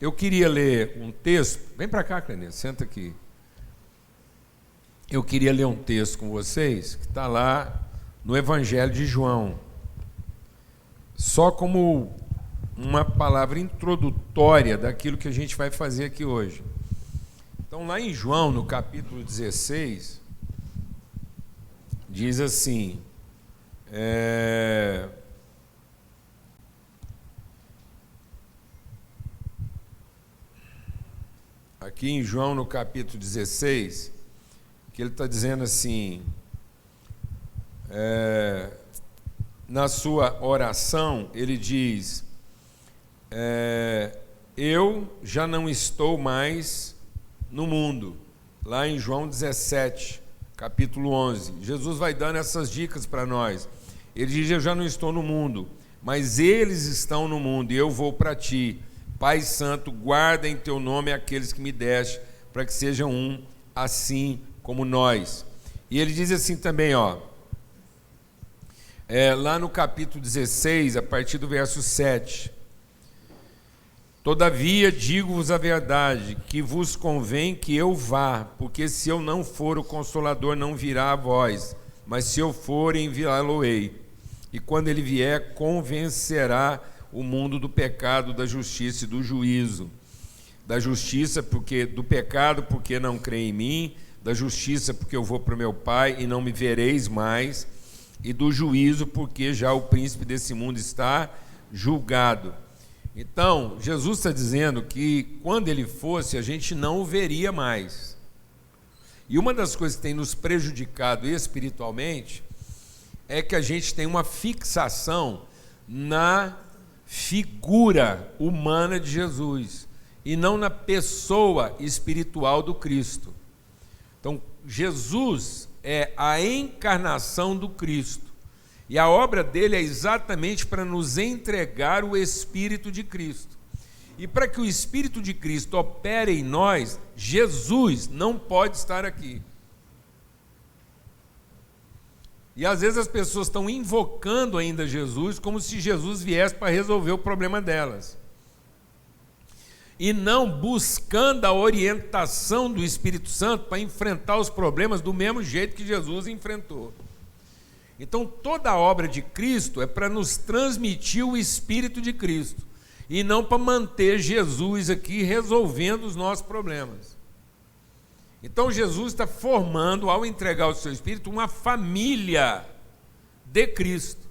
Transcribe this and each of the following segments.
eu queria ler um texto. Vem para cá, Clenê, senta aqui. Eu queria ler um texto com vocês, que está lá no Evangelho de João. Só como uma palavra introdutória daquilo que a gente vai fazer aqui hoje. Então, lá em João, no capítulo 16, diz assim, aqui em João, no capítulo 16, que ele está dizendo assim, na sua oração, ele diz, eu já não estou mais no mundo, lá em João 17, capítulo 11, Jesus vai dando essas dicas para nós. Ele diz, eu já não estou no mundo, mas eles estão no mundo, e eu vou para ti. Pai Santo, guarda em teu nome aqueles que me deste, para que sejam um, assim como nós. E ele diz assim também, lá no capítulo 16, a partir do verso 7, todavia digo-vos a verdade, que vos convém que eu vá, porque se eu não for, o Consolador não virá a vós, mas se eu for, enviá-lo-ei. E quando ele vier, convencerá o mundo do pecado, da justiça e do juízo. Da justiça, do pecado, porque não crê em mim, da justiça, porque eu vou para o meu Pai e não me vereis mais, e do juízo, porque já o príncipe desse mundo está julgado. Então, Jesus está dizendo que quando ele fosse, a gente não o veria mais. E uma das coisas que tem nos prejudicado espiritualmente é que a gente tem uma fixação na figura humana de Jesus e não na pessoa espiritual do Cristo. Então, Jesus é a encarnação do Cristo. E a obra dele é exatamente para nos entregar o Espírito de Cristo. E para que o Espírito de Cristo opere em nós, Jesus não pode estar aqui. E às vezes as pessoas estão invocando ainda Jesus como se Jesus viesse para resolver o problema delas. E não buscando a orientação do Espírito Santo para enfrentar os problemas do mesmo jeito que Jesus enfrentou. Então, toda a obra de Cristo é para nos transmitir o Espírito de Cristo, e não para manter Jesus aqui resolvendo os nossos problemas. Então, Jesus está formando, ao entregar o seu Espírito, uma família de Cristo.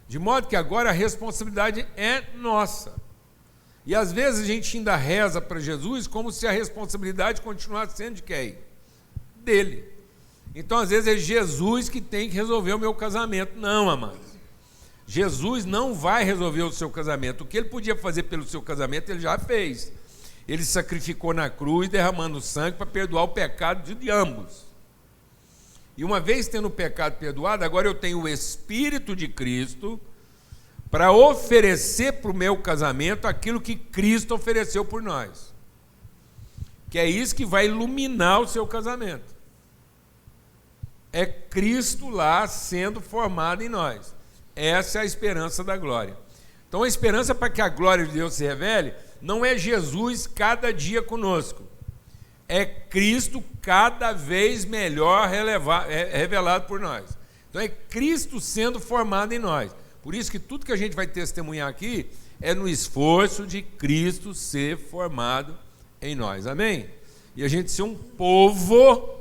De modo que agora a responsabilidade é nossa. E às vezes a gente ainda reza para Jesus como se a responsabilidade continuasse sendo de quem? Dele. Então, às vezes, é Jesus que tem que resolver o meu casamento. Não, amados. Jesus não vai resolver o seu casamento. O que ele podia fazer pelo seu casamento, ele já fez. Ele sacrificou na cruz, derramando sangue para perdoar o pecado de ambos. E uma vez tendo o pecado perdoado, agora eu tenho o Espírito de Cristo para oferecer para o meu casamento aquilo que Cristo ofereceu por nós. Que é isso que vai iluminar o seu casamento. É Cristo lá sendo formado em nós. Essa é a esperança da glória. Então, a esperança para que a glória de Deus se revele não é Jesus cada dia conosco. É Cristo cada vez melhor revelado por nós. Então, é Cristo sendo formado em nós. Por isso que tudo que a gente vai testemunhar aqui é no esforço de Cristo ser formado em nós. Amém? E a gente ser um povo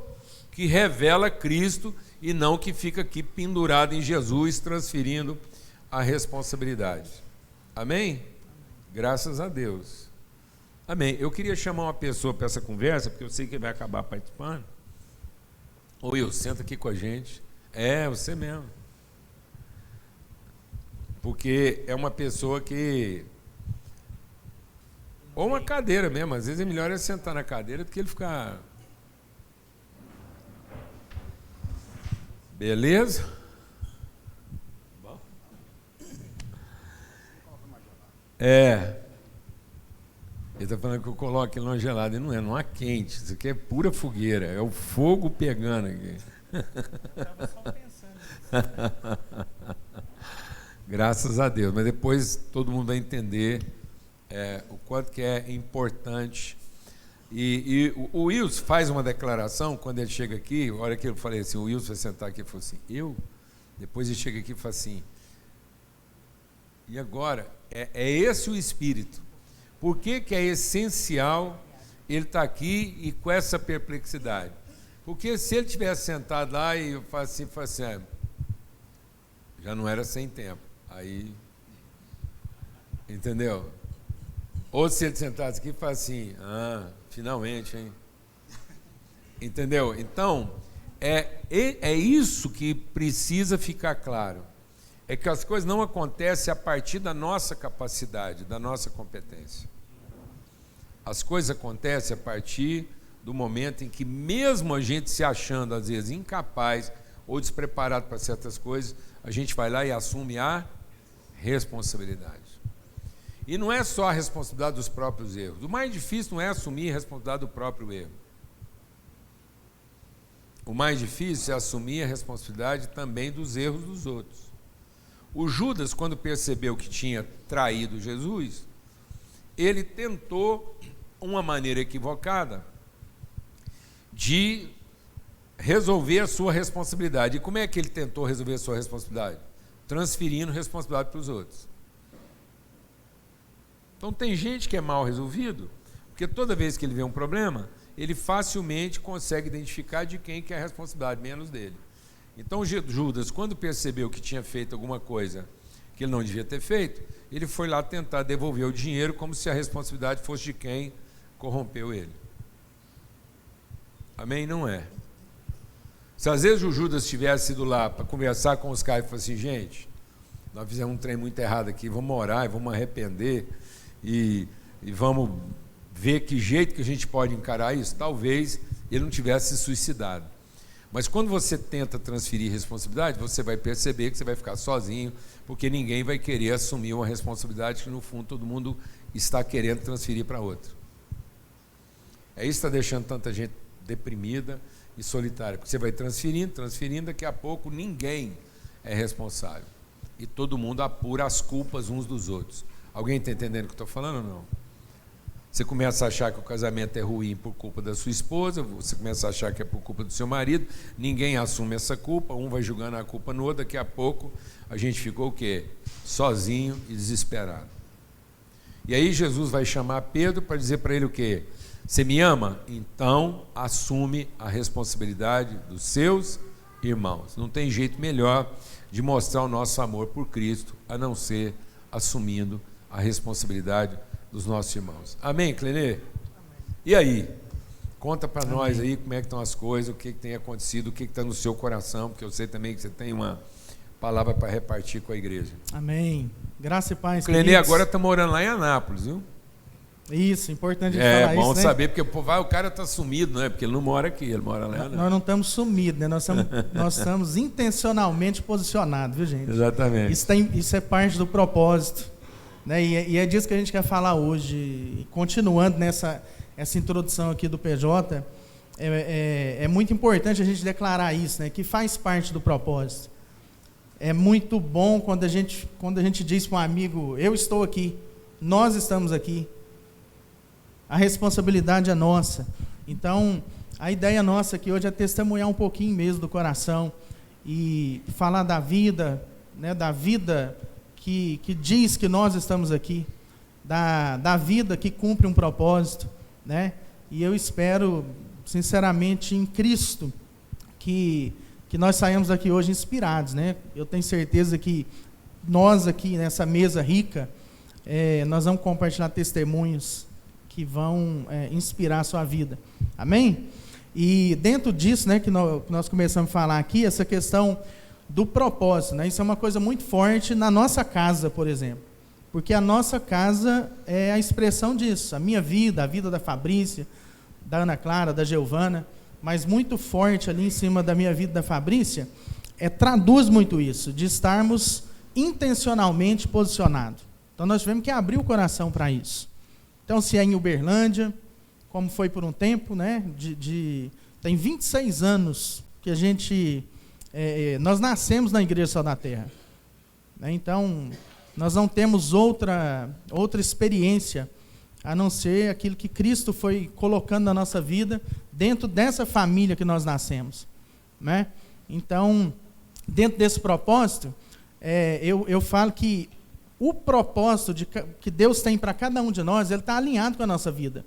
que revela Cristo e não que fica aqui pendurado em Jesus, transferindo a responsabilidade. Amém? Graças a Deus. Amém. Eu queria chamar uma pessoa para essa conversa, porque eu sei que ele vai acabar participando. Ou eu, senta aqui com a gente. É, você mesmo. Porque é uma pessoa que... Ou uma cadeira mesmo. Às vezes é melhor ele sentar na cadeira do que ele ficar... Beleza? Ele está falando que eu coloque ele numa gelada, e não há quente, isso aqui é pura fogueira, é o fogo pegando aqui. Estava só pensando. Graças a Deus, mas depois todo mundo vai entender o quanto que é importante. E o Wilson faz uma declaração quando ele chega aqui, a hora que eu falei assim, o Wilson vai sentar aqui e falou assim, depois ele chega aqui e fala assim, e agora? É esse o espírito. Por que é essencial ele estar aqui e com essa perplexidade? Porque se ele tivesse sentado lá e eu falasse assim, já não era sem tempo. Aí, entendeu? Ou se ele sentasse aqui e falasse assim, finalmente, hein? Entendeu? Então, é isso que precisa ficar claro. É que as coisas não acontecem a partir da nossa capacidade, da nossa competência. As coisas acontecem a partir do momento em que, mesmo a gente se achando, às vezes, incapaz ou despreparado para certas coisas, a gente vai lá e assume a responsabilidade. E não é só a responsabilidade dos próprios erros. O mais difícil não é assumir a responsabilidade do próprio erro. O mais difícil é assumir a responsabilidade também dos erros dos outros. O Judas, quando percebeu que tinha traído Jesus, ele tentou uma maneira equivocada de resolver a sua responsabilidade. E como é que ele tentou resolver a sua responsabilidade? Transferindo responsabilidade para os outros. Então tem gente que é mal resolvido, porque toda vez que ele vê um problema, ele facilmente consegue identificar de quem que é a responsabilidade, menos dele. Então Judas, quando percebeu que tinha feito alguma coisa que ele não devia ter feito, ele foi lá tentar devolver o dinheiro como se a responsabilidade fosse de quem corrompeu ele. Amém? Não é. Se às vezes o Judas tivesse ido lá para conversar com os caras e falar assim, gente, nós fizemos um trem muito errado aqui, vamos orar e vamos arrepender e vamos ver que jeito que a gente pode encarar isso, talvez ele não tivesse se suicidado. Mas quando você tenta transferir responsabilidade, você vai perceber que você vai ficar sozinho, porque ninguém vai querer assumir uma responsabilidade que, no fundo, todo mundo está querendo transferir para outro. É isso que está deixando tanta gente deprimida e solitária, porque você vai transferindo, daqui a pouco ninguém é responsável. E todo mundo apura as culpas uns dos outros. Alguém está entendendo o que eu estou falando ou não? Você começa a achar que o casamento é ruim por culpa da sua esposa, você começa a achar que é por culpa do seu marido, ninguém assume essa culpa, um vai jogando a culpa no outro, daqui a pouco a gente ficou o quê? Sozinho e desesperado. E aí Jesus vai chamar Pedro para dizer para ele o quê? Você me ama? Então assume a responsabilidade dos seus irmãos. Não tem jeito melhor de mostrar o nosso amor por Cristo, a não ser assumindo a responsabilidade dos nossos irmãos. Amém, Clenê? Amém. E aí? Conta para nós aí como é que estão as coisas, o que tem acontecido, o que está no seu coração, porque eu sei também que você tem uma palavra para repartir com a igreja. Amém. Graça e paz. Clenê agora está morando lá em Anápolis, viu? Isso, importante falar isso. É bom saber, porque o cara está sumido, né? Porque ele não mora aqui, ele mora lá. Nós não estamos sumidos, né? Nós estamos intencionalmente posicionados, viu, gente? Exatamente. Isso é parte do propósito. Né? E é disso que a gente quer falar hoje. E continuando essa introdução aqui do PJ, é muito importante a gente declarar isso, né? Que faz parte do propósito. É muito bom quando a gente diz para um amigo, eu estou aqui, nós estamos aqui. A responsabilidade é nossa. Então, a ideia nossa aqui hoje é testemunhar um pouquinho mesmo do coração e falar da vida, né? Da vida que diz que nós estamos aqui, da vida que cumpre um propósito, né? E eu espero, sinceramente, em Cristo, que nós saímos daqui hoje inspirados, né? Eu tenho certeza que nós aqui, nessa mesa rica, nós vamos compartilhar testemunhos que vão inspirar a sua vida. Amém? E dentro disso, né, que nós começamos a falar aqui, essa questão do propósito, né? Isso é uma coisa muito forte na nossa casa, por exemplo, porque a nossa casa é a expressão disso, a minha vida, a vida da Fabrícia, da Ana Clara, da Giovana, mas muito forte ali em cima da minha vida da Fabrícia, traduz muito isso, de estarmos intencionalmente posicionados. Então nós tivemos que abrir o coração para isso. Então se é em Uberlândia, como foi por um tempo, né? Tem 26 anos que a gente... nós nascemos na Igreja Sal da Terra, né? Então, nós não temos outra experiência a não ser aquilo que Cristo foi colocando na nossa vida dentro dessa família que nós nascemos, né? Então, dentro desse propósito, eu falo que o propósito que Deus tem para cada um de nós, ele está alinhado com a nossa vida.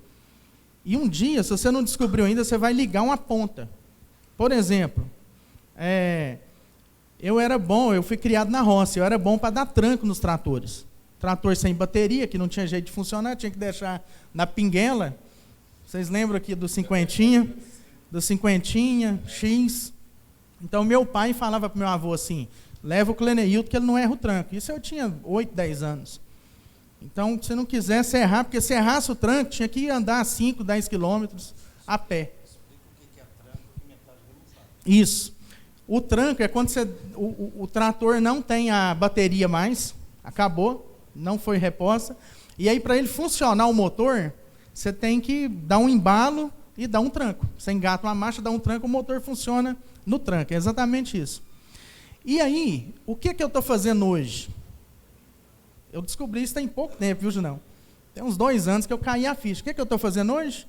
E um dia, se você não descobriu ainda, você vai ligar uma ponta. Por exemplo, eu fui criado na roça, eu era bom para dar tranco nos tratores. Trator sem bateria, que não tinha jeito de funcionar, tinha que deixar na pinguela. Vocês lembram aqui do cinquentinha, X? Então, meu pai falava para o meu avô assim, leva o Cleneilton que ele não erra o tranco. Isso eu tinha 8, 10 anos. Então, se não quiser serrar, porque se errasse o tranco, tinha que andar 5, 10 quilômetros a pé. Explica o que é tranco, que metade não sabe. Isso. O tranco é quando o trator não tem a bateria mais, acabou, não foi reposta. E aí, para ele funcionar o motor, você tem que dar um embalo e dar um tranco. Você engata uma marcha, dá um tranco, o motor funciona no tranco. É exatamente isso. E aí, o que eu estou fazendo hoje? Eu descobri isso tem pouco tempo, viu, Junão? Tem uns 2 anos que eu caí a ficha. O que eu estou fazendo hoje?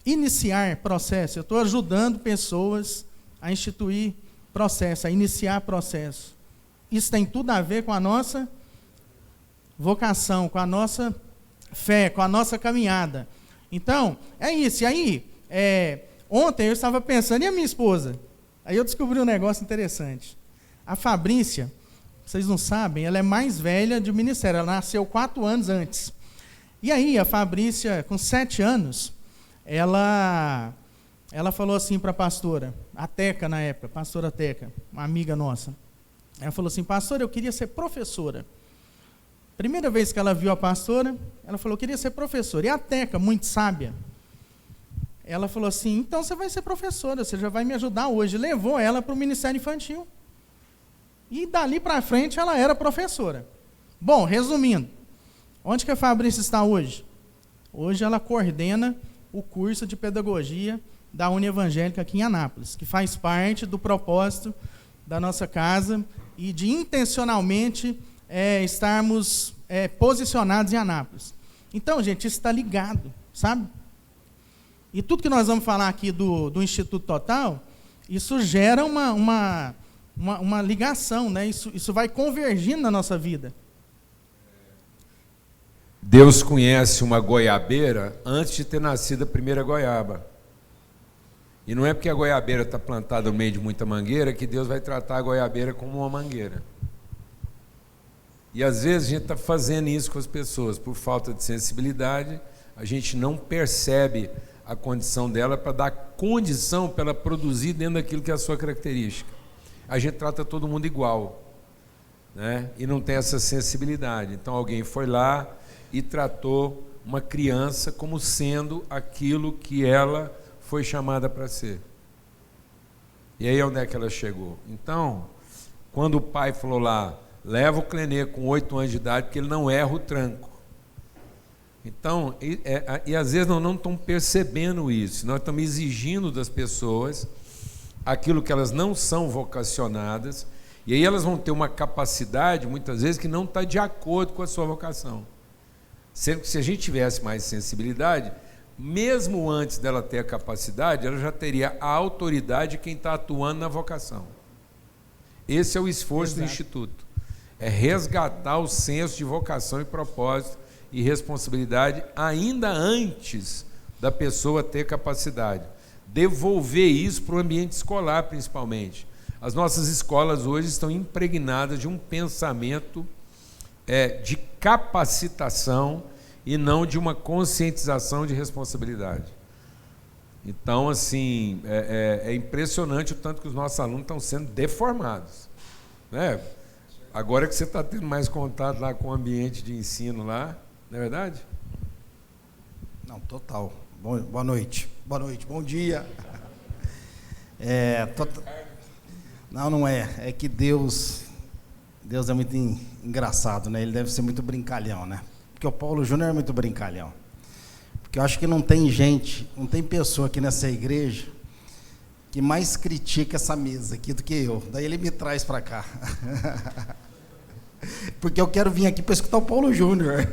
Iniciar processo. Eu estou ajudando pessoas a instituir processo, a iniciar processo. Isso tem tudo a ver com a nossa vocação, com a nossa fé, com a nossa caminhada. Então, é isso. E aí, ontem eu estava pensando, e a minha esposa? Aí eu descobri um negócio interessante. A Fabrícia, vocês não sabem, ela é mais velha de ministério, ela nasceu 4 anos antes. E aí, a Fabrícia, com 7 anos, ela falou assim para a pastora, a Teca na época, pastora Teca, uma amiga nossa. Ela falou assim, pastora, eu queria ser professora. Primeira vez que ela viu a pastora, ela falou, eu queria ser professora. E a Teca, muito sábia, ela falou assim, então você vai ser professora, você já vai me ajudar hoje. Levou ela para o Ministério Infantil. E dali para frente ela era professora. Bom, resumindo, onde que a Fabrícia está hoje? Hoje ela coordena o curso de pedagogia da Uni Evangélica aqui em Anápolis, que faz parte do propósito da nossa casa e de intencionalmente estarmos posicionados em Anápolis. Então, gente, isso está ligado, sabe? E tudo que nós vamos falar aqui do Instituto Total, isso gera uma ligação, né? Isso vai convergindo na nossa vida. Deus conhece uma goiabeira antes de ter nascido a primeira goiaba. E não é porque a goiabeira está plantada no meio de muita mangueira que Deus vai tratar a goiabeira como uma mangueira. E às vezes a gente está fazendo isso com as pessoas, por falta de sensibilidade, a gente não percebe a condição dela para dar condição para ela produzir dentro daquilo que é a sua característica. A gente trata todo mundo igual, né? E não tem essa sensibilidade. Então alguém foi lá e tratou uma criança como sendo aquilo que ela foi chamada para ser. E aí onde é que ela chegou? Então, quando o pai falou lá, leva o Clenê com 8 anos de idade, porque ele não erra o tranco. Então, e às vezes nós não estamos percebendo isso, nós estamos exigindo das pessoas aquilo que elas não são vocacionadas, e aí elas vão ter uma capacidade, muitas vezes, que não está de acordo com a sua vocação. Sendo que se a gente tivesse mais sensibilidade, mesmo antes dela ter a capacidade, ela já teria a autoridade de quem está atuando na vocação. Esse é o esforço do Instituto. É resgatar o senso de vocação e propósito e responsabilidade ainda antes da pessoa ter capacidade. Devolver isso para o ambiente escolar, principalmente. As nossas escolas hoje estão impregnadas de um pensamento de capacitação e não de uma conscientização de responsabilidade. Então, assim, é impressionante o tanto que os nossos alunos estão sendo deformados, né? Agora que você está tendo mais contato lá com o ambiente de ensino lá, não é verdade? Não, total. Boa noite. Boa noite, bom dia. Não é. É que Deus é muito engraçado, né? Ele deve ser muito brincalhão, né? Porque o Paulo Júnior é muito brincalhão. Porque eu acho que não tem pessoa aqui nessa igreja que mais critica essa mesa aqui do que eu. Daí ele me traz para cá. Porque eu quero vir aqui para escutar o Paulo Júnior.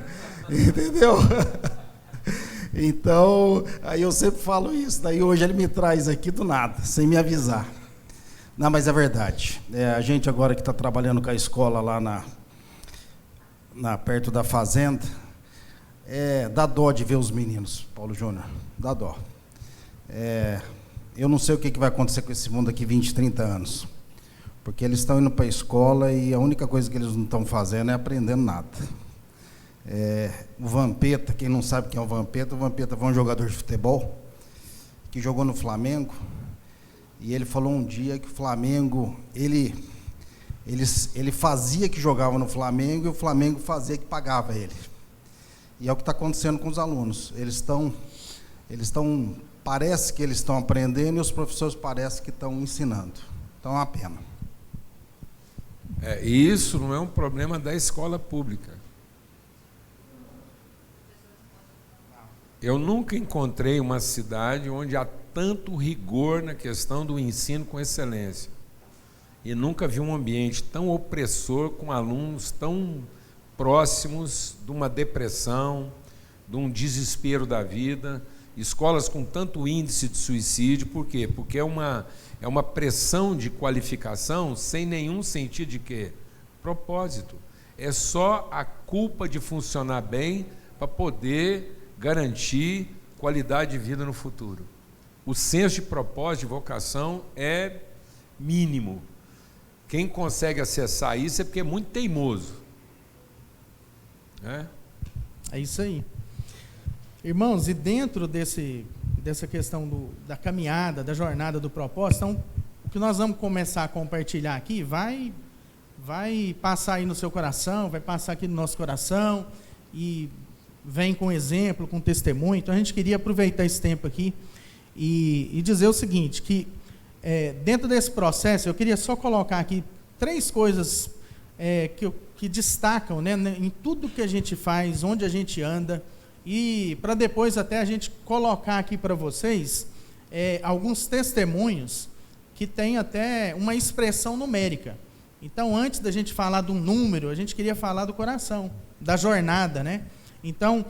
Entendeu? Então, aí eu sempre falo isso. Daí hoje ele me traz aqui do nada, sem me avisar. Não, mas é verdade. A gente agora que está trabalhando com a escola lá perto da fazenda, dá dó de ver os meninos, Paulo Júnior. Dá dó. Eu não sei o que vai acontecer com esse mundo daqui 20, 30 anos. Porque eles estão indo para a escola e a única coisa que eles não estão fazendo é aprendendo nada. O Vampeta, quem não sabe quem é o Vampeta foi um jogador de futebol que jogou no Flamengo, e ele falou um dia que o Flamengo, ele fazia que jogava no Flamengo e o Flamengo fazia que pagava ele. E é o que está acontecendo com os alunos. Parece que eles estão aprendendo e os professores parecem que estão ensinando. Então é uma pena. Isso não é um problema da escola pública. Eu nunca encontrei uma cidade onde há tanto rigor na questão do ensino com excelência. E nunca vi um ambiente tão opressor, com alunos tão próximos de uma depressão, de um desespero da vida, escolas com tanto índice de suicídio. Por quê? Porque é uma pressão de qualificação sem nenhum sentido de quê? Propósito. É só a culpa de funcionar bem para poder garantir qualidade de vida no futuro. O senso de propósito, de vocação é mínimo. Quem consegue acessar isso é porque é muito teimoso. É isso aí. Irmãos, e dentro dessa questão da caminhada, da jornada do propósito, então, o que nós vamos começar a compartilhar aqui vai passar aí no seu coração, vai passar aqui no nosso coração, e vem com exemplo, com testemunho. Então a gente queria aproveitar esse tempo aqui e dizer o seguinte, que dentro desse processo, eu queria só colocar aqui 3 coisas que destacam, né, em tudo que a gente faz, onde a gente anda, e para depois até a gente colocar aqui para vocês alguns testemunhos que tem até uma expressão numérica. Então, antes da gente falar de um número, a gente queria falar do coração, da jornada, né? Então,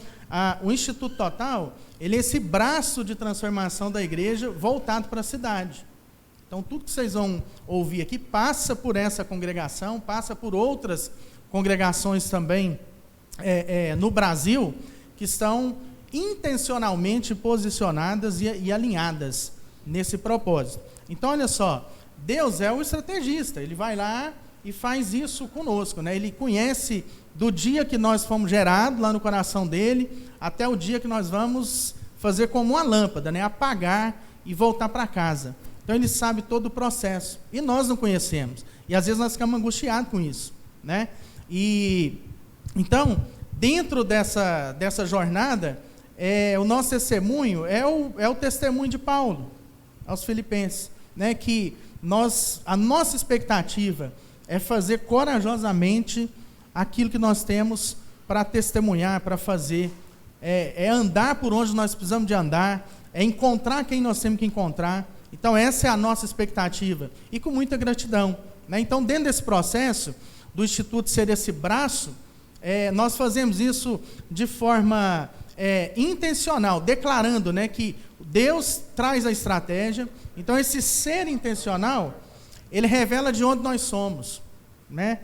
o Instituto Total, ele é esse braço de transformação da igreja voltado para a cidade. Então, tudo que vocês vão ouvir aqui passa por essa congregação, passa por outras congregações também no Brasil, que estão intencionalmente posicionadas e alinhadas nesse propósito. Então, olha só, Deus é o estrategista, Ele vai lá e faz isso conosco, né? Ele conhece do dia que nós fomos gerados lá no coração dele, até o dia que nós vamos fazer como uma lâmpada, né? Apagar e voltar para casa. Então ele sabe todo o processo, e nós não conhecemos, e às vezes nós ficamos angustiados com isso, né? E então, dentro dessa jornada, o nosso testemunho é o testemunho de Paulo aos Filipenses, né? Que a nossa expectativa é fazer corajosamente aquilo que nós temos para testemunhar, para fazer, andar por onde nós precisamos de andar, encontrar quem nós temos que encontrar. Então essa é a nossa expectativa, e com muita gratidão, né? Então, dentro desse processo do Instituto ser esse braço, nós fazemos isso de forma intencional, declarando, né, que Deus traz a estratégia. Então esse ser intencional, ele revela de onde nós somos, né?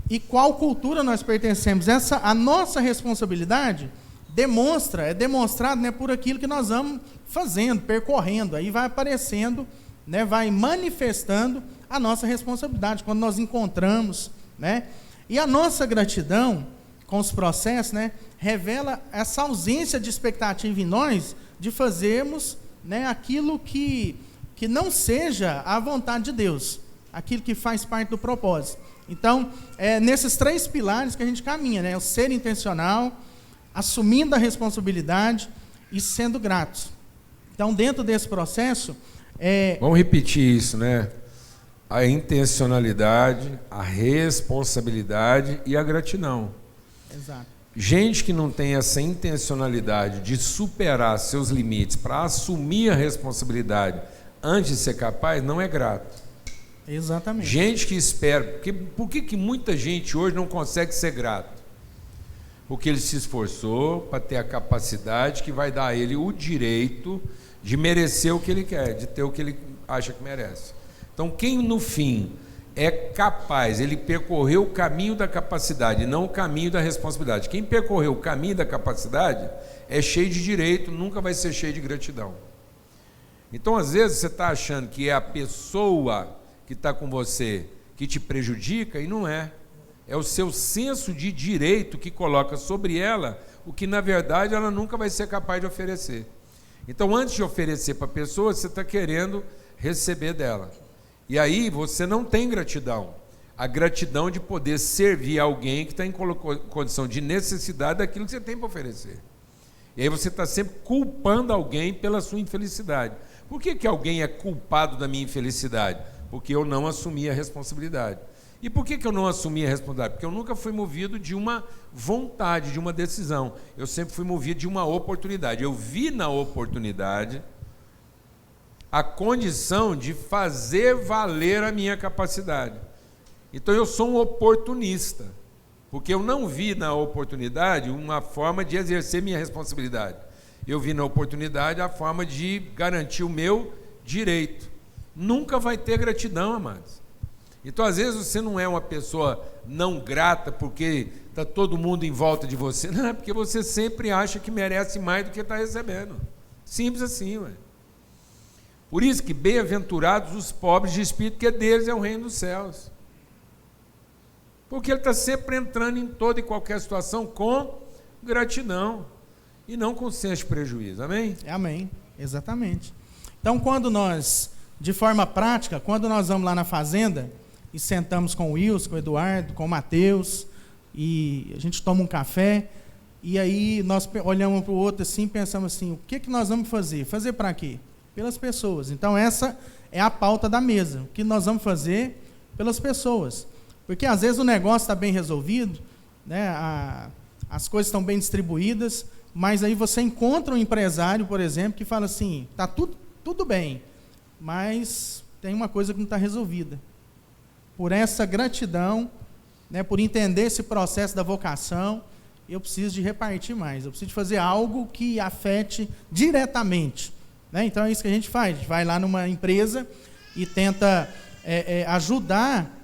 E qual cultura nós pertencemos. A nossa responsabilidade é demonstrado, né, por aquilo que nós vamos fazendo, percorrendo. Aí vai aparecendo, né, vai manifestando a nossa responsabilidade quando nós encontramos, né? E a nossa gratidão com os processos, né, revela essa ausência de expectativa em nós de fazermos, né, aquilo que não seja a vontade de Deus, aquilo que faz parte do propósito. Então, nesses 3 pilares que a gente caminha, né? O ser intencional, assumindo a responsabilidade e sendo gratos. Então, dentro desse processo... Vamos repetir isso, né? A intencionalidade, a responsabilidade e a gratidão. Exato. Gente que não tem essa intencionalidade de superar seus limites para assumir a responsabilidade antes de ser capaz, não é grato. Exatamente. Gente que espera. Por que muita gente hoje não consegue ser grato? Porque ele se esforçou para ter a capacidade que vai dar a ele o direito de merecer o que ele quer, de ter o que ele acha que merece. Então, quem no fim é capaz, ele percorreu o caminho da capacidade, não o caminho da responsabilidade. Quem percorreu o caminho da capacidade é cheio de direito, nunca vai ser cheio de gratidão. Então, às vezes, você está achando que é a pessoa que está com você que te prejudica, e não é. É o seu senso de direito que coloca sobre ela o que, na verdade, ela nunca vai ser capaz de oferecer. Então, antes de oferecer para a pessoa, você está querendo receber dela. E aí você não tem gratidão. A gratidão de poder servir alguém que está em condição de necessidade daquilo que você tem para oferecer. E aí você está sempre culpando alguém pela sua infelicidade. Por que alguém é culpado da minha infelicidade? Porque eu não assumi a responsabilidade. E por que eu não assumi a responsabilidade? Porque eu nunca fui movido de uma vontade, de uma decisão. Eu sempre fui movido de uma oportunidade. Eu vi na oportunidade a condição de fazer valer a minha capacidade. Então eu sou um oportunista, porque eu não vi na oportunidade uma forma de exercer minha responsabilidade. Eu vi na oportunidade a forma de garantir o meu direito. Nunca vai ter gratidão, amados. Então, às vezes, você não é uma pessoa não grata porque está todo mundo em volta de você. Não, é porque você sempre acha que merece mais do que está recebendo. Simples assim, ué. Por isso que bem-aventurados os pobres de espírito, que deles é o reino dos céus. Porque ele está sempre entrando em toda e qualquer situação com gratidão e não com senso de prejuízo. Amém? Amém, exatamente. Então, quando nós, de forma prática, quando nós vamos lá na fazenda e sentamos com o Wilson, com o Eduardo, com o Mateus, e a gente toma um café, e aí nós olhamos um para o outro assim, pensamos assim, o que nós vamos fazer? Fazer para quê? Pelas pessoas. Então, essa é a pauta da mesa. O que nós vamos fazer pelas pessoas. Porque, às vezes, o negócio está bem resolvido, né? As coisas estão bem distribuídas, mas aí você encontra um empresário, por exemplo, que fala assim, está tudo bem, mas tem uma coisa que não está resolvida. Por essa gratidão, né, por entender esse processo da vocação, eu preciso de repartir mais, eu preciso de fazer algo que afete diretamente. Né? Então é isso que a gente faz, a gente vai lá numa empresa e tenta ajudar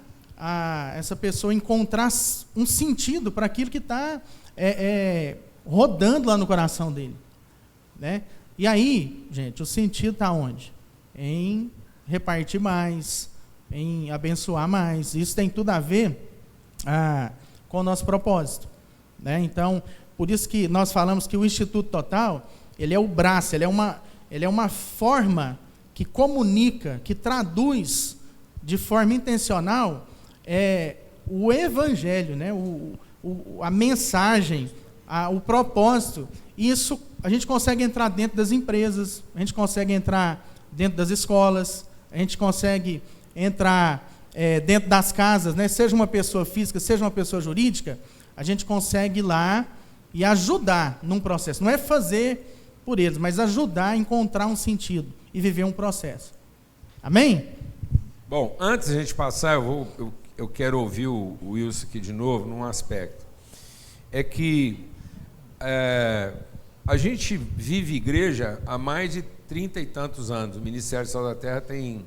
essa pessoa a encontrar um sentido para aquilo que está rodando lá no coração dele. Né? E aí, gente, o sentido está onde? Em repartir mais, em abençoar mais. Isso tem tudo a ver com o nosso propósito. Né? Então, por isso que nós falamos que o Instituto Total, ele é o braço, ele é uma forma que comunica, que traduz de forma intencional o evangelho, né? A mensagem, o propósito. Isso a gente consegue entrar dentro das empresas, a gente consegue entrar dentro das escolas, a gente consegue entrar dentro das casas, né? Seja uma pessoa física, seja uma pessoa jurídica, a gente consegue ir lá e ajudar num processo. Não é fazer por eles, mas ajudar a encontrar um sentido e viver um processo. Amém? Bom, antes de a gente passar, eu quero ouvir o Wilson aqui de novo num aspecto. É que a gente vive igreja há mais de 30 e tantos anos. O Ministério do Sal da Terra tem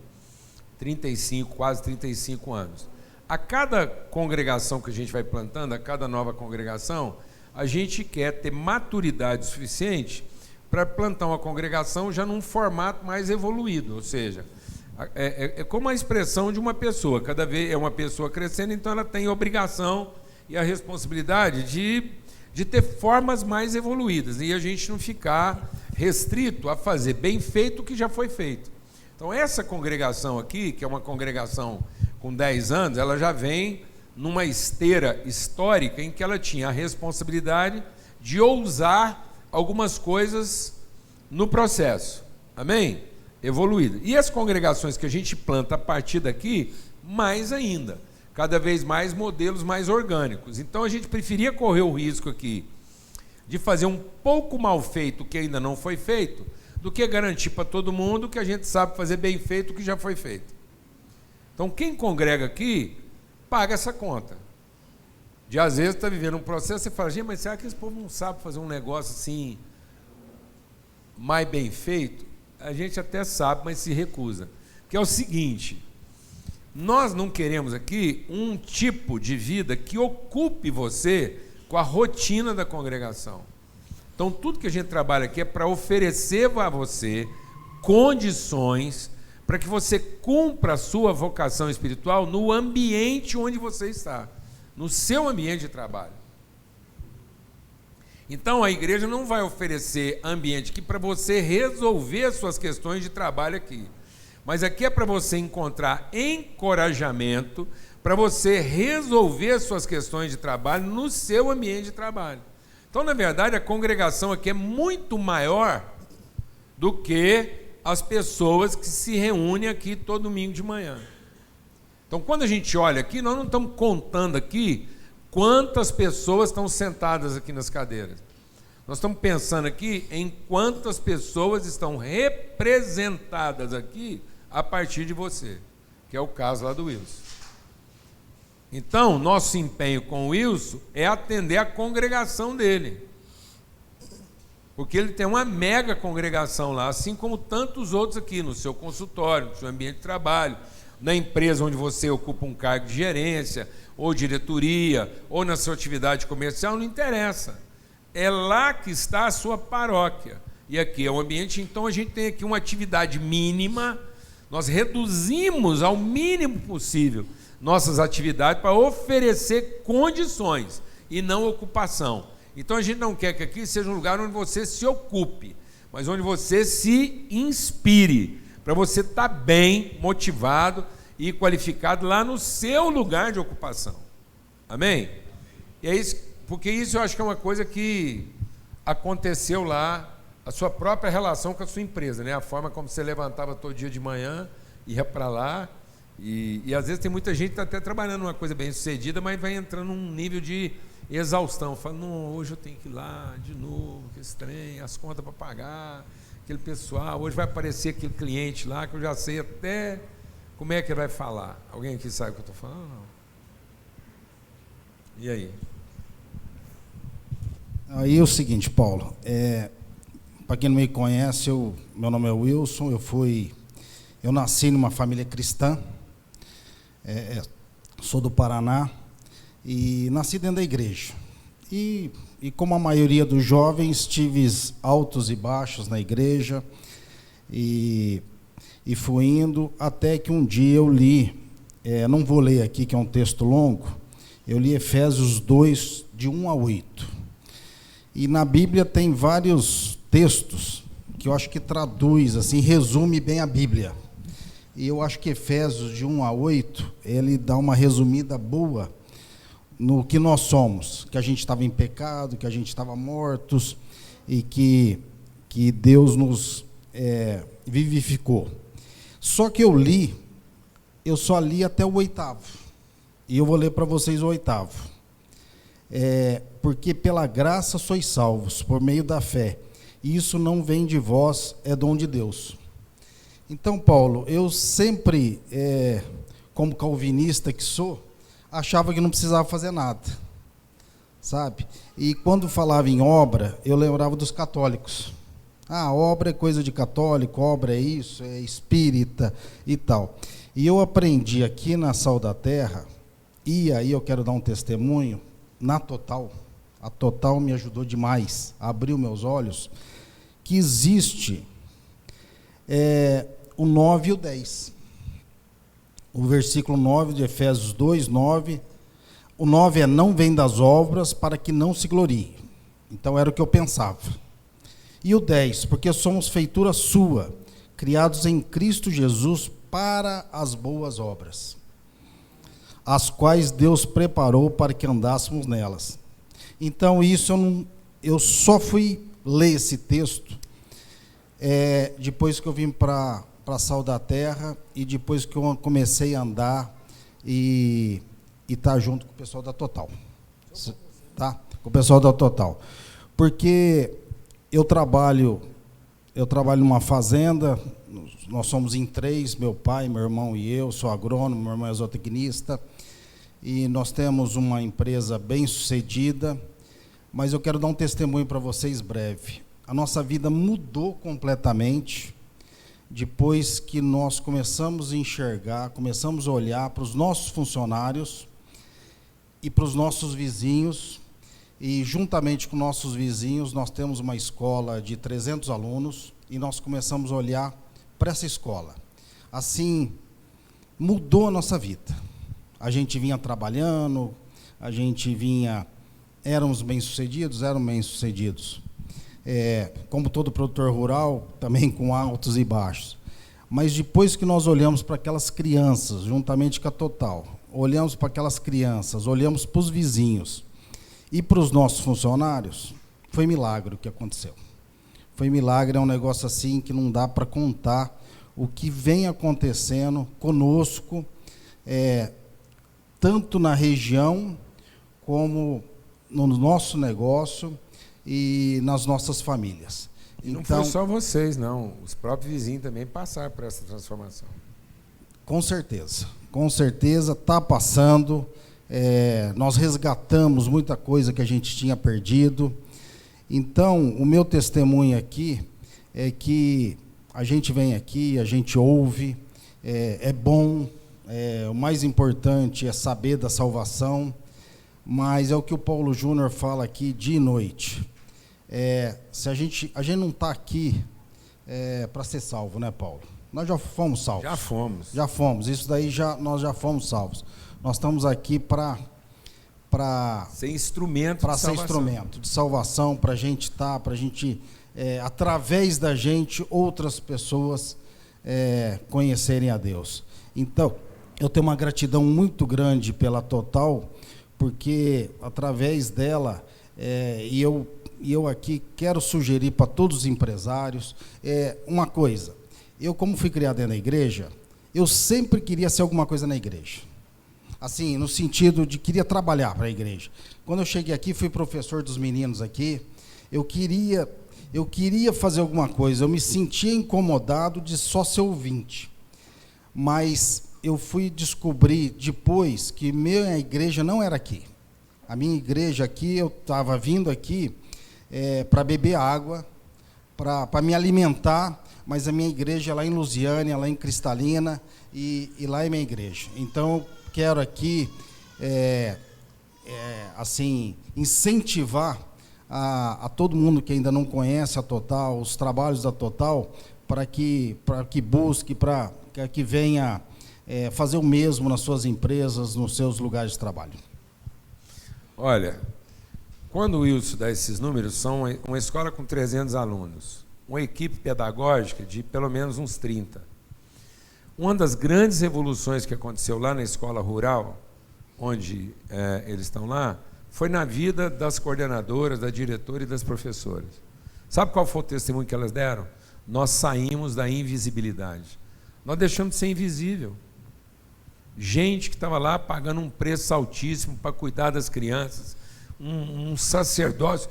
35, quase 35 anos. A cada congregação que a gente vai plantando, a cada nova congregação, a gente quer ter maturidade suficiente para plantar uma congregação já num formato mais evoluído, ou seja, é como a expressão de uma pessoa, cada vez é uma pessoa crescendo, então ela tem a obrigação e a responsabilidade de ter formas mais evoluídas, e a gente não ficar restrito a fazer bem feito o que já foi feito. Então essa congregação aqui, que é uma congregação com 10 anos, ela já vem numa esteira histórica em que ela tinha a responsabilidade de ousar algumas coisas no processo, amém? Evoluída. E as congregações que a gente planta a partir daqui, mais ainda. cada vez mais modelos mais orgânicos. Então a gente preferia correr o risco aqui de fazer um pouco mal feito o que ainda não foi feito, do que garantir para todo mundo que a gente sabe fazer bem feito o que já foi feito. Então quem congrega aqui paga essa conta. De às vezes está vivendo um processo, você fala, gente, mas será que esse povo não sabe fazer um negócio assim mais bem feito? A gente até sabe, mas se recusa. Que é o seguinte, nós não queremos aqui um tipo de vida que ocupe você com a rotina da congregação. Então tudo que a gente trabalha aqui é para oferecer a você condições para que você cumpra a sua vocação espiritual no ambiente onde você está, no seu ambiente de trabalho. Então a igreja não vai oferecer ambiente aqui para você resolver suas questões de trabalho aqui, mas aqui é para você encontrar encorajamento para você resolver suas questões de trabalho no seu ambiente de trabalho. Então, na verdade, a congregação aqui é muito maior do que as pessoas que se reúnem aqui todo domingo de manhã. Então, quando a gente olha aqui, nós não estamos contando aqui quantas pessoas estão sentadas aqui nas cadeiras. Nós estamos pensando aqui em quantas pessoas estão representadas aqui a partir de você, que é o caso lá do Wilson. Então, nosso empenho com o Wilson é atender a congregação dele. Porque ele tem uma mega congregação lá, assim como tantos outros aqui, no seu consultório, no seu ambiente de trabalho, na empresa onde você ocupa um cargo de gerência, ou diretoria, ou na sua atividade comercial, não interessa. É lá que está a sua paróquia. E aqui é o ambiente, então a gente tem aqui uma atividade mínima, nós reduzimos ao mínimo possível nossas atividades para oferecer condições e não ocupação. Então a gente não quer que aqui seja um lugar onde você se ocupe, mas onde você se inspire, para você estar bem, motivado e qualificado lá no seu lugar de ocupação. Amém? E é isso, porque isso eu acho que é uma coisa que aconteceu lá, a sua própria relação com a sua empresa, né? A forma como você levantava todo dia de manhã, ia para lá, e às vezes tem muita gente que está até trabalhando uma coisa bem sucedida, mas vai entrando num nível de exaustão, fala, não, hoje eu tenho que ir lá de novo, que esse trem, as contas para pagar, aquele pessoal, hoje vai aparecer aquele cliente lá, que eu já sei até como é que ele vai falar. Alguém aqui sabe o que eu estou falando? Não. E aí? Aí é o seguinte, Paulo, para quem não me conhece, meu nome é Wilson, eu nasci numa família cristã, sou do Paraná, e nasci dentro da igreja. E como a maioria dos jovens, tive altos e baixos na igreja, e fui indo, até que um dia eu li, não vou ler aqui, que é um texto longo, eu li Efésios 2, de 1 a 8. E na Bíblia tem vários textos que eu acho que traduz, assim, resume bem a Bíblia. E eu acho que Efésios, de 1 a 8, ele dá uma resumida boa no que nós somos, que a gente estava em pecado, que a gente estava mortos e que Deus nos vivificou. Só que eu só li até o 8º, e eu vou ler para vocês o 8º. Porque pela graça sois salvos, por meio da fé, e isso não vem de vós, é dom de Deus. Então, Paulo, eu sempre, como calvinista que sou, achava que não precisava fazer nada, sabe? E quando falava em obra, eu lembrava dos católicos. Obra é coisa de católico, obra é isso, é espírita e tal. E eu aprendi aqui na Sal da Terra, e aí eu quero dar um testemunho, na Total, a Total me ajudou demais, abriu meus olhos, que existe o 9 e o 10. O versículo 9 de Efésios 2, 9. O 9 não vem das obras para que não se glorie. Então era o que eu pensava. E o 10, porque somos feitura sua, criados em Cristo Jesus para as boas obras, as quais Deus preparou para que andássemos nelas. Então isso eu só fui ler esse texto depois que eu vim para a Sal da Terra, e depois que eu comecei a andar e e estar junto com o pessoal da Total. Tá? Com o pessoal da Total. Porque eu trabalho numa fazenda, nós somos em 3, meu pai, meu irmão e eu, sou agrônomo, meu irmão é zootecnista, e nós temos uma empresa bem sucedida, mas eu quero dar um testemunho para vocês breve. A nossa vida mudou completamente depois que nós começamos a enxergar, começamos a olhar para os nossos funcionários e para os nossos vizinhos, e juntamente com nossos vizinhos nós temos uma escola de 300 alunos e nós começamos a olhar para essa escola. Assim, mudou a nossa vida. A gente vinha trabalhando, éramos bem-sucedidos, como todo produtor rural, também com altos e baixos. Mas depois que nós olhamos para aquelas crianças, juntamente com a Total, olhamos para aquelas crianças, olhamos para os vizinhos e para os nossos funcionários, foi milagre o que aconteceu. Foi milagre, é um negócio assim que não dá para contar o que vem acontecendo conosco, tanto na região como no nosso negócio e nas nossas famílias. E não foi só vocês, não. Os próprios vizinhos também passaram por essa transformação. Com certeza está passando. Nós resgatamos muita coisa que a gente tinha perdido. Então, o meu testemunho aqui é que a gente vem aqui, a gente ouve, é bom, o mais importante é saber da salvação, mas é o que o Paulo Júnior fala aqui dia e noite. Se a gente não está aqui para ser salvo, né, Paulo? Nós já fomos salvos. Já fomos. Isso daí nós já fomos salvos. Nós estamos aqui para ser instrumento de salvação, para a gente estar, para a gente, através da gente, outras pessoas conhecerem a Deus. Então, eu tenho uma gratidão muito grande pela Total, porque através dela, e eu aqui quero sugerir para todos os empresários, uma coisa. Eu, como fui criado dentro da igreja, eu sempre queria ser alguma coisa na igreja. Assim, no sentido de queria trabalhar para a igreja. Quando eu cheguei aqui, fui professor dos meninos aqui, eu queria fazer alguma coisa, eu me sentia incomodado de só ser ouvinte. Mas eu fui descobrir depois que minha igreja não era aqui. A minha igreja aqui, eu estava vindo aqui para beber água, para me alimentar, mas a minha igreja é lá em Lusiânia, lá em Cristalina, e lá é minha igreja. Então, quero aqui, assim, incentivar a todo mundo que ainda não conhece a Total, os trabalhos da Total, para que busque, para que venha fazer o mesmo nas suas empresas, nos seus lugares de trabalho. Olha, quando o Wilson dá esses números, são uma escola com 300 alunos, uma equipe pedagógica de pelo menos uns 30. Uma das grandes revoluções que aconteceu lá na escola rural, onde eles estão lá, foi na vida das coordenadoras, da diretora e das professoras. Sabe qual foi o testemunho que elas deram? Nós saímos da invisibilidade. Nós deixamos de ser invisível. Gente que estava lá pagando um preço altíssimo para cuidar das crianças, um sacerdócio.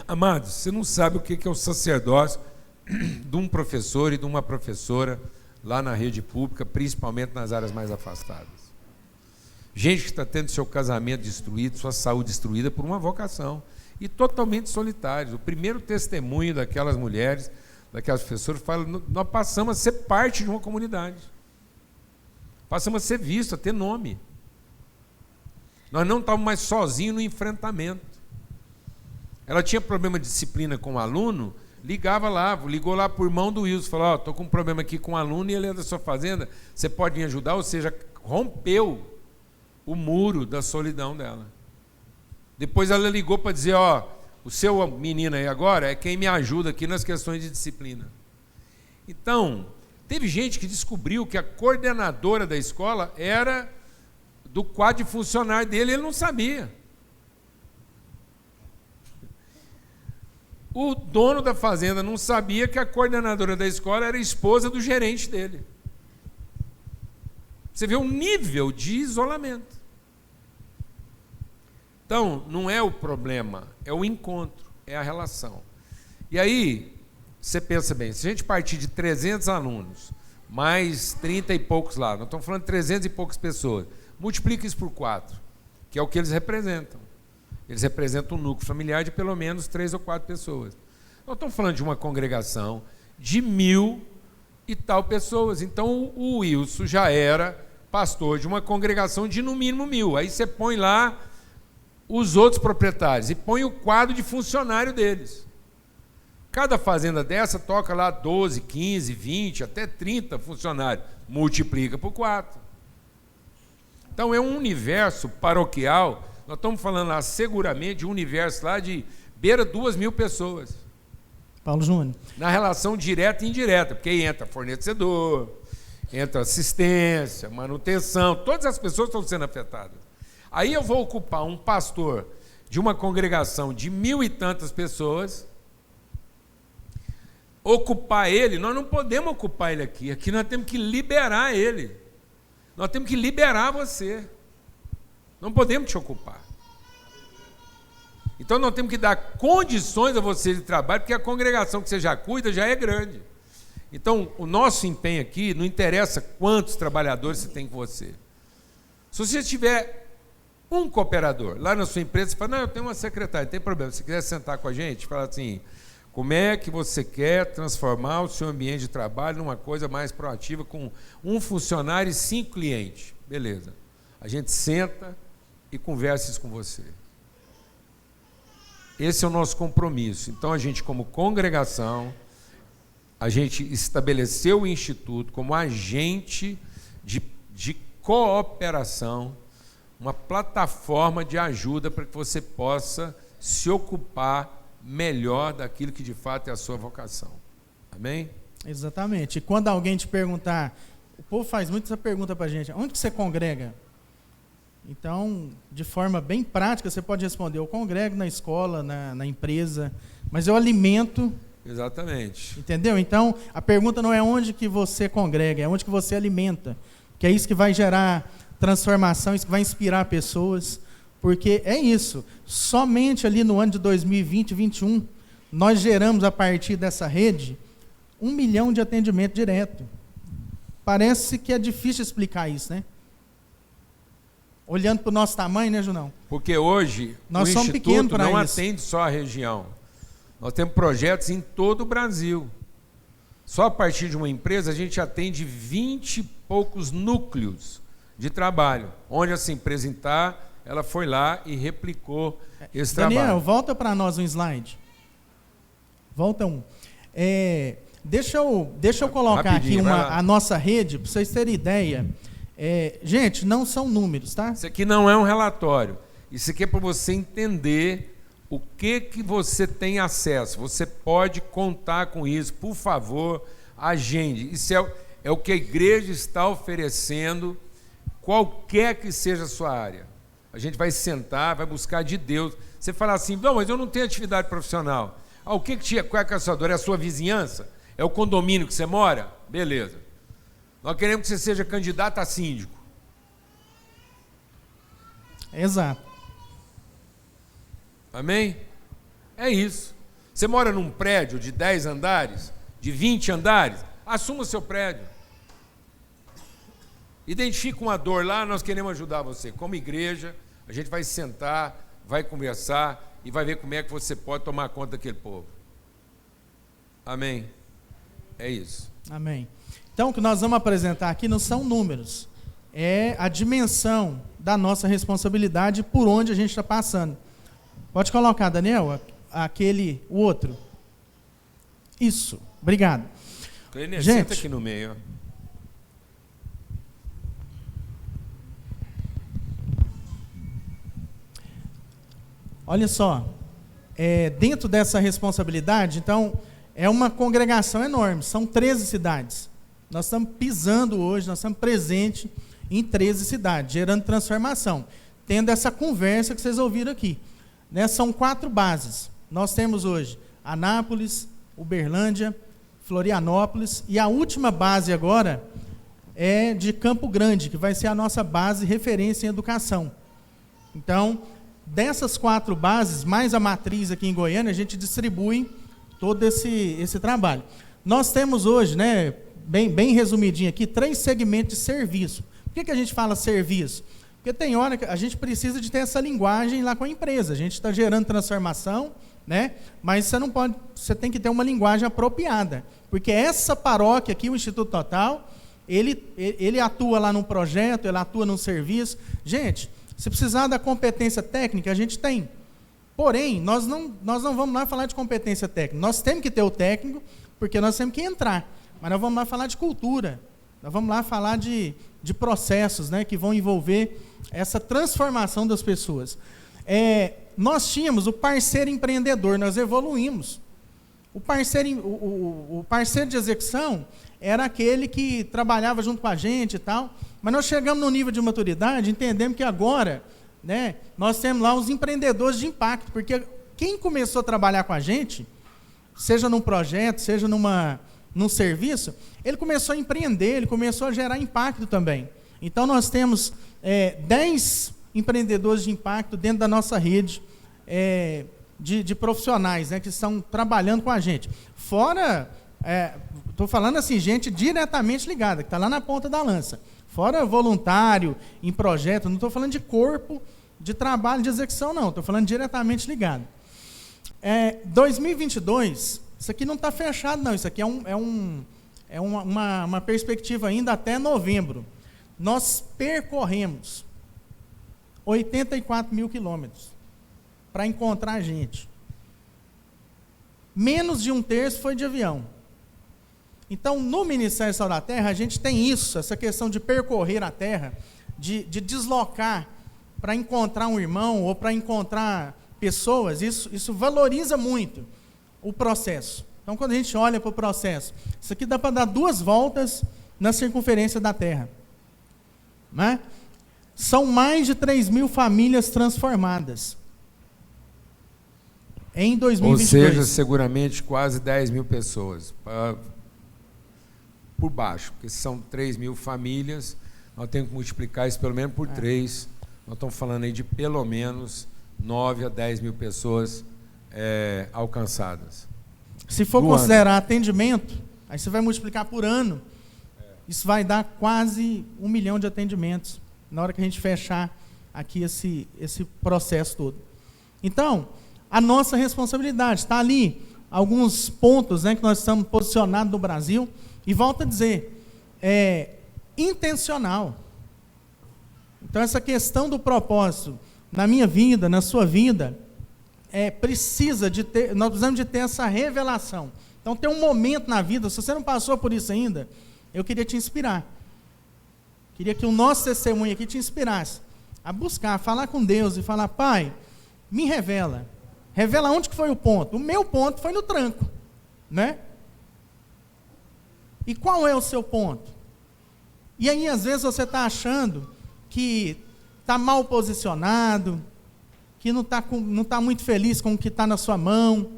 Amados, você não sabe o que é o sacerdócio de um professor e de uma professora lá na rede pública, principalmente nas áreas mais afastadas. Gente que está tendo seu casamento destruído, sua saúde destruída por uma vocação, e totalmente solitários. O primeiro testemunho daquelas mulheres, daquelas professoras, fala: nós passamos a ser parte de uma comunidade, passamos a ser vistos, a ter nome. Nós não estávamos mais sozinhos no enfrentamento. Ela tinha problema de disciplina com o aluno, ligou lá para o irmão do Wilson, falou: estou com um problema aqui com um aluno e ele é da sua fazenda, você pode me ajudar? Ou seja, rompeu o muro da solidão dela. Depois ela ligou para dizer: o seu menino aí agora é quem me ajuda aqui nas questões de disciplina. Então, teve gente que descobriu que a coordenadora da escola era do quadro de funcionário dele, ele não sabia. O dono da fazenda não sabia que a coordenadora da escola era a esposa do gerente dele. Você vê o nível de isolamento. Então, não é o problema, é o encontro, é a relação. E aí, você pensa bem, se a gente partir de 300 alunos, mais 30 e poucos lá, nós estamos falando de 300 e poucas pessoas, multiplica isso por 4, que é o que eles representam. Eles representam um núcleo familiar de pelo menos 3 ou 4 pessoas. Nós estamos falando de uma congregação de 1.000 e tal pessoas. Então, o Wilson já era pastor de uma congregação de no mínimo 1.000. Aí você põe lá os outros proprietários e põe o quadro de funcionário deles. Cada fazenda dessa toca lá 12, 15, 20, até 30 funcionários. Multiplica por 4. Então, é um universo paroquial. Nós estamos falando lá seguramente de um universo lá de beira 2.000 pessoas. Paulo Júnior. Na relação direta e indireta, porque aí entra fornecedor, entra assistência, manutenção, todas as pessoas estão sendo afetadas. Aí eu vou ocupar um pastor de uma congregação de 1.000 e tantas pessoas, ocupar ele, nós não podemos ocupar ele aqui, aqui nós temos que liberar ele, nós temos que liberar você, não podemos te ocupar. Então nós temos que dar condições a você de trabalho, porque a congregação que você já cuida já é grande. Então o nosso empenho aqui não interessa quantos trabalhadores você tem com você. Se você tiver um cooperador lá na sua empresa, você fala, não, eu tenho uma secretária, não tem problema, se quiser sentar com a gente, fala assim, como é que você quer transformar o seu ambiente de trabalho numa coisa mais proativa com um funcionário e 5 clientes? Beleza. A gente senta e conversa isso com você. Esse é o nosso compromisso. Então, a gente, como congregação, a gente estabeleceu o Instituto como agente de cooperação, uma plataforma de ajuda para que você possa se ocupar melhor daquilo que de fato é a sua vocação. Amém? Exatamente. E quando alguém te perguntar, o povo faz muito essa pergunta para a gente, onde que você congrega? Então, de forma bem prática, você pode responder, eu congrego na escola, na empresa, mas eu alimento. Exatamente. Entendeu? Então, a pergunta não é onde que você congrega, é onde que você alimenta, que é isso que vai gerar transformação, isso que vai inspirar pessoas, porque é isso, somente ali no ano de 2020, 2021, nós geramos a partir dessa rede 1 milhão de atendimento direto. Parece que é difícil explicar isso, né? Olhando para o nosso tamanho, né, Junão? Porque hoje nós o somos Instituto não isso. atende só a região. Nós temos projetos em todo o Brasil. Só a partir de uma empresa a gente atende 20 e poucos núcleos de trabalho. Onde essa empresa está, ela foi lá e replicou esse Daniel, trabalho. volta para nós um slide. Volta um. Deixa eu colocar aqui a nossa rede, para vocês terem ideia. Gente, não são números, tá? Isso aqui não é um relatório. Isso aqui é para você entender o que você tem acesso. Você pode contar com isso. Por favor, agende. Isso é o que a igreja está oferecendo, qualquer que seja a sua área. A gente vai sentar, vai buscar de Deus. Você fala assim, não, mas eu não tenho atividade profissional. Qual é a sua dor? É a sua vizinhança? É o condomínio que você mora? Beleza. Nós queremos que você seja candidato a síndico. Exato. Amém? É isso. Você mora num prédio de 10 andares, de 20 andares, assuma o seu prédio. Identifica uma dor lá, nós queremos ajudar você. Como igreja, a gente vai sentar, vai conversar e vai ver como é que você pode tomar conta daquele povo. Amém? É isso. Amém. Então, o que nós vamos apresentar aqui não são números, é a dimensão da nossa responsabilidade por onde a gente está passando. Pode colocar, Daniel, o outro. Isso, obrigado. Kleiner, gente, senta aqui no meio. Olha só, dentro dessa responsabilidade, então, é uma congregação enorme, são 13 cidades. Nós estamos pisando hoje, nós estamos presentes em 13 cidades, gerando transformação, tendo essa conversa que vocês ouviram aqui. Né? São 4 bases. Nós temos hoje Anápolis, Uberlândia, Florianópolis, e a última base agora é de Campo Grande, que vai ser a nossa base referência em educação. Então, dessas 4 bases, mais a matriz aqui em Goiânia, a gente distribui todo esse trabalho. Nós temos hoje, né, bem resumidinho aqui, 3 segmentos de serviço. Por que a gente fala serviço? Porque tem hora que a gente precisa de ter essa linguagem lá com a empresa. A gente está gerando transformação, né? Mas você tem que ter uma linguagem apropriada. Porque essa paróquia aqui, o Instituto Total, ele atua lá num projeto, ele atua num serviço. Gente, se precisar da competência técnica, a gente tem. Porém, nós não vamos lá falar de competência técnica. Nós temos que ter o técnico, porque nós temos que entrar. Mas nós vamos lá falar de cultura. Nós vamos lá falar de processos, né, que vão envolver essa transformação das pessoas. Nós tínhamos o parceiro empreendedor, nós evoluímos. O parceiro de execução era aquele que trabalhava junto com a gente e tal, mas nós chegamos no nível de maturidade, entendemos que agora, né, nós temos lá os empreendedores de impacto, porque quem começou a trabalhar com a gente, seja num projeto, seja num serviço, ele começou a empreender, ele começou a gerar impacto também. Então, nós temos 10 empreendedores de impacto dentro da nossa rede de profissionais, né, que estão trabalhando com a gente. Fora, estou falando assim, gente diretamente ligada, que está lá na ponta da lança. Fora voluntário, em projeto, não estou falando de corpo, de trabalho, de execução, não. Estou falando diretamente ligado. 2022, isso aqui não está fechado, não. Isso aqui é uma perspectiva ainda até novembro. Nós percorremos 84 mil quilômetros para encontrar a gente. Menos de 1/3 foi de avião. Então, no Ministério Sal da Terra, a gente tem isso, essa questão de percorrer a terra, de deslocar para encontrar um irmão ou para encontrar pessoas. Isso valoriza muito o processo. Então, quando a gente olha para o processo, isso aqui dá para dar 2 voltas na circunferência da Terra. Né? São mais de 3 mil famílias transformadas em 2022. Ou seja, seguramente quase 10 mil pessoas. Por baixo, porque são 3 mil famílias, nós temos que multiplicar isso pelo menos por 3. Nós estamos falando aí de pelo menos 9 a 10 mil pessoas alcançadas. Se for considerar atendimento, aí você vai multiplicar por ano, isso vai dar quase 1 milhão de atendimentos, na hora que a gente fechar aqui esse processo todo. Então, a nossa responsabilidade, está ali alguns pontos, né, que nós estamos posicionados no Brasil, e volto a dizer, intencional. Então, essa questão do propósito, na minha vida, na sua vida, nós precisamos de ter essa revelação. Então, tem um momento na vida, se você não passou por isso ainda, eu queria te inspirar. Queria que o nosso testemunho aqui te inspirasse a buscar, a falar com Deus e falar: Pai, me revela. Revela onde que foi o ponto. O meu ponto foi no tranco, né? E qual é o seu ponto? E aí, às vezes, você está achando que está mal posicionado, que não está muito feliz com o que está na sua mão,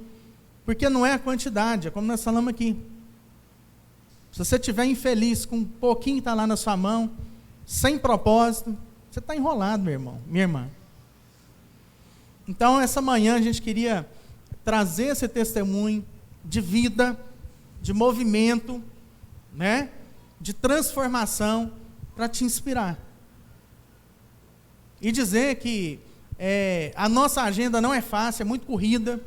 porque não é a quantidade, é como nós falamos aqui. Se você estiver infeliz com um pouquinho que está lá na sua mão, sem propósito, você está enrolado, meu irmão, minha irmã. Então, essa manhã a gente queria trazer esse testemunho de vida, de movimento, né, de transformação, para te inspirar. E dizer que a nossa agenda não é fácil, é muito corrida,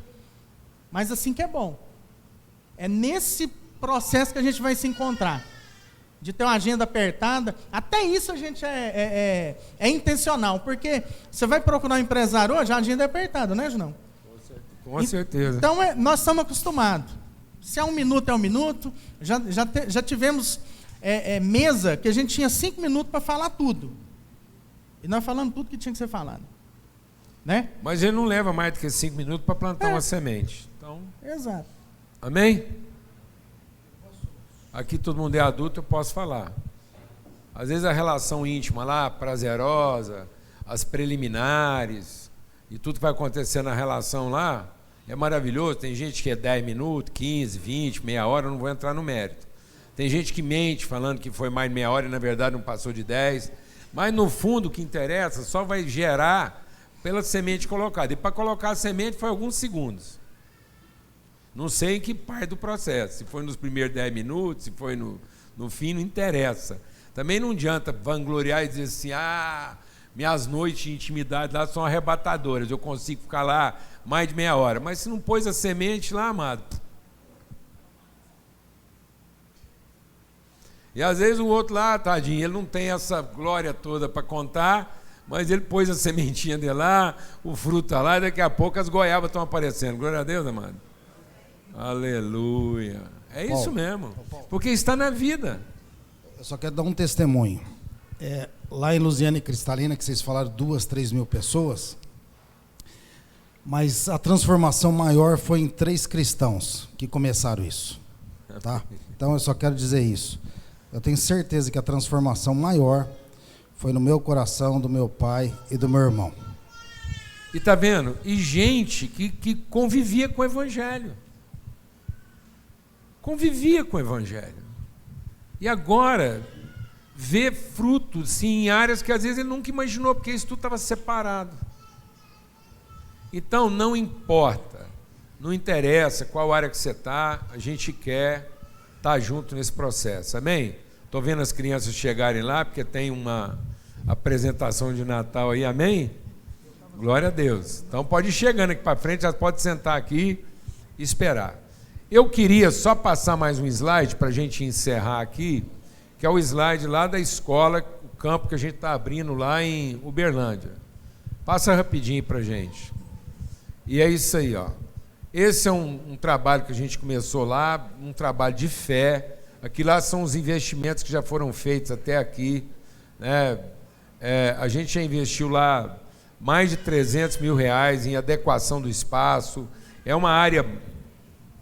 mas assim que é bom. É nesse processo que a gente vai se encontrar, de ter uma agenda apertada. Até isso a gente é intencional, porque você vai procurar um empresário hoje, a agenda é apertada, né, Junão? Com certeza. Então, nós estamos acostumados. Se é 1 minuto, é 1 minuto. Já tivemos mesa que a gente tinha 5 minutos para falar tudo. E nós falamos tudo que tinha que ser falado. Né? Mas ele não leva mais do que 5 minutos para plantar uma semente. Então, exato. Amém? Aqui todo mundo é adulto, eu posso falar. Às vezes a relação íntima lá, prazerosa, as preliminares, e tudo que vai acontecer na relação lá, é maravilhoso. Tem gente que é 10 minutos, 15, 20, meia hora, eu não vou entrar no mérito. Tem gente que mente falando que foi mais de meia hora e na verdade não passou de 10. Mas no fundo o que interessa só vai gerar pela semente colocada. E para colocar a semente foi alguns segundos. Não sei em que parte do processo, se foi nos primeiros 10 minutos, se foi no fim, não interessa. Também não adianta vangloriar e dizer assim, minhas noites de intimidade lá são arrebatadoras, eu consigo ficar lá mais de meia hora. Mas se não pôs a semente lá, amado. E às vezes o outro lá, tadinho, ele não tem essa glória toda para contar, mas ele pôs a sementinha dele lá, o fruto está lá, e daqui a pouco as goiabas estão aparecendo. Glória a Deus, amado. Aleluia. É isso mesmo. Porque está na vida. Eu só quero dar um testemunho. Lá em Luziânia e Cristalina, que vocês falaram 2, 3 mil pessoas, mas a transformação maior foi em 3 cristãos que começaram isso. Tá? Então eu só quero dizer isso. Eu tenho certeza que a transformação maior foi no meu coração, do meu pai e do meu irmão. E está vendo? E gente que convivia com o Evangelho. Convivia com o Evangelho. E agora vê frutos, sim, em áreas que às vezes ele nunca imaginou, porque isso tudo estava separado. Então, não importa, não interessa qual área que você está, a gente quer estar junto nesse processo, amém? Estou vendo as crianças chegarem lá, porque tem uma apresentação de Natal aí, amém? Glória a Deus. Então pode ir chegando aqui para frente, já pode sentar aqui e esperar. Eu queria só passar mais um slide para a gente encerrar aqui, que é o slide lá da escola, o campo que a gente está abrindo lá em Uberlândia. Passa rapidinho para a gente. E é isso aí, ó. Esse é um trabalho que a gente começou lá, um trabalho de fé. Aqui lá são os investimentos que já foram feitos até aqui, né? A gente já investiu lá mais de 300 mil reais em adequação do espaço. É uma área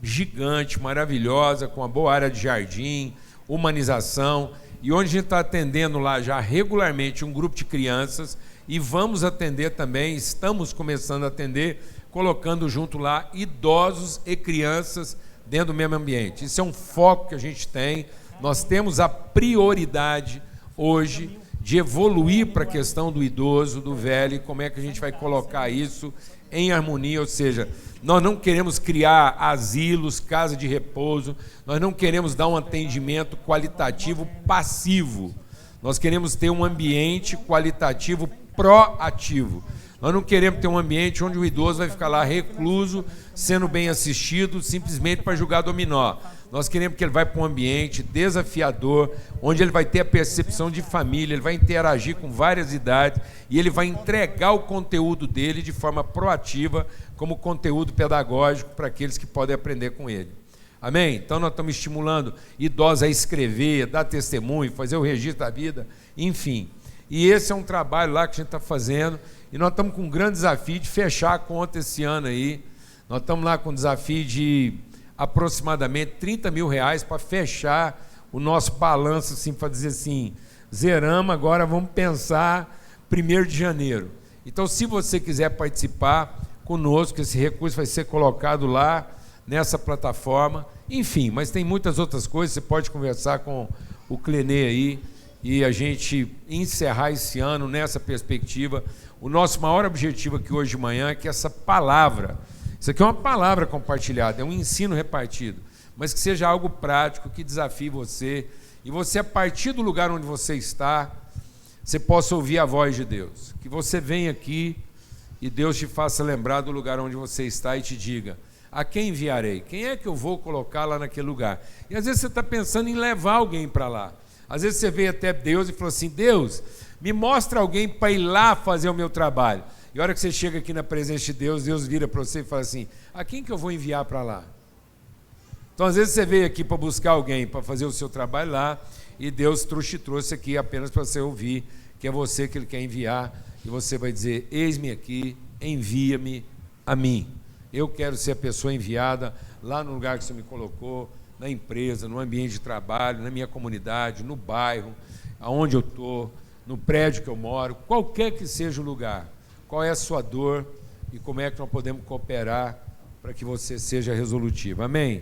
gigante, maravilhosa, com uma boa área de jardim, humanização, e onde a gente está atendendo lá já regularmente um grupo de crianças, e vamos atender também, estamos começando a atender, colocando junto lá idosos e crianças dentro do mesmo ambiente. Isso é um foco que a gente tem. Nós temos a prioridade hoje de evoluir para a questão do idoso, do velho, e como é que a gente vai colocar isso em harmonia, ou seja, nós não queremos criar asilos, casa de repouso, nós não queremos dar um atendimento qualitativo passivo, nós queremos ter um ambiente qualitativo proativo. Nós não queremos ter um ambiente onde o idoso vai ficar lá recluso, sendo bem assistido, simplesmente para jogar dominó. Nós queremos que ele vá para um ambiente desafiador, onde ele vai ter a percepção de família, ele vai interagir com várias idades e ele vai entregar o conteúdo dele de forma proativa, como conteúdo pedagógico para aqueles que podem aprender com ele. Amém? Então nós estamos estimulando idosos a escrever, dar testemunho, fazer o registro da vida, enfim. E esse é um trabalho lá que a gente está fazendo, e nós estamos com um grande desafio de fechar a conta esse ano aí. Nós estamos lá com um desafio de aproximadamente 30 mil reais para fechar o nosso balanço, assim, para dizer assim, zeramos, agora vamos pensar 1º de janeiro. Então, se você quiser participar conosco, esse recurso vai ser colocado lá nessa plataforma, enfim, mas tem muitas outras coisas, você pode conversar com o Clenê aí, e a gente encerrar esse ano nessa perspectiva. O nosso maior objetivo aqui hoje de manhã é que essa palavra, isso aqui é uma palavra compartilhada, é um ensino repartido, mas que seja algo prático, que desafie você, e você, a partir do lugar onde você está, você possa ouvir a voz de Deus, que você venha aqui e Deus te faça lembrar do lugar onde você está e te diga, a quem enviarei? Quem é que eu vou colocar lá naquele lugar? E às vezes você está pensando em levar alguém para lá. Às vezes você veio até Deus e falou assim, Deus, me mostra alguém para ir lá fazer o meu trabalho. E a hora que você chega aqui na presença de Deus, Deus vira para você e fala assim, a quem que eu vou enviar para lá? Então às vezes você veio aqui para buscar alguém para fazer o seu trabalho lá, e Deus te trouxe aqui apenas para você ouvir que é você que Ele quer enviar, e você vai dizer, eis-me aqui, envia-me a mim. Eu quero ser a pessoa enviada lá no lugar que você me colocou, na empresa, no ambiente de trabalho, na minha comunidade, no bairro, aonde eu estou, no prédio que eu moro, qualquer que seja o lugar. Qual é a sua dor e como é que nós podemos cooperar para que você seja resolutivo. Amém?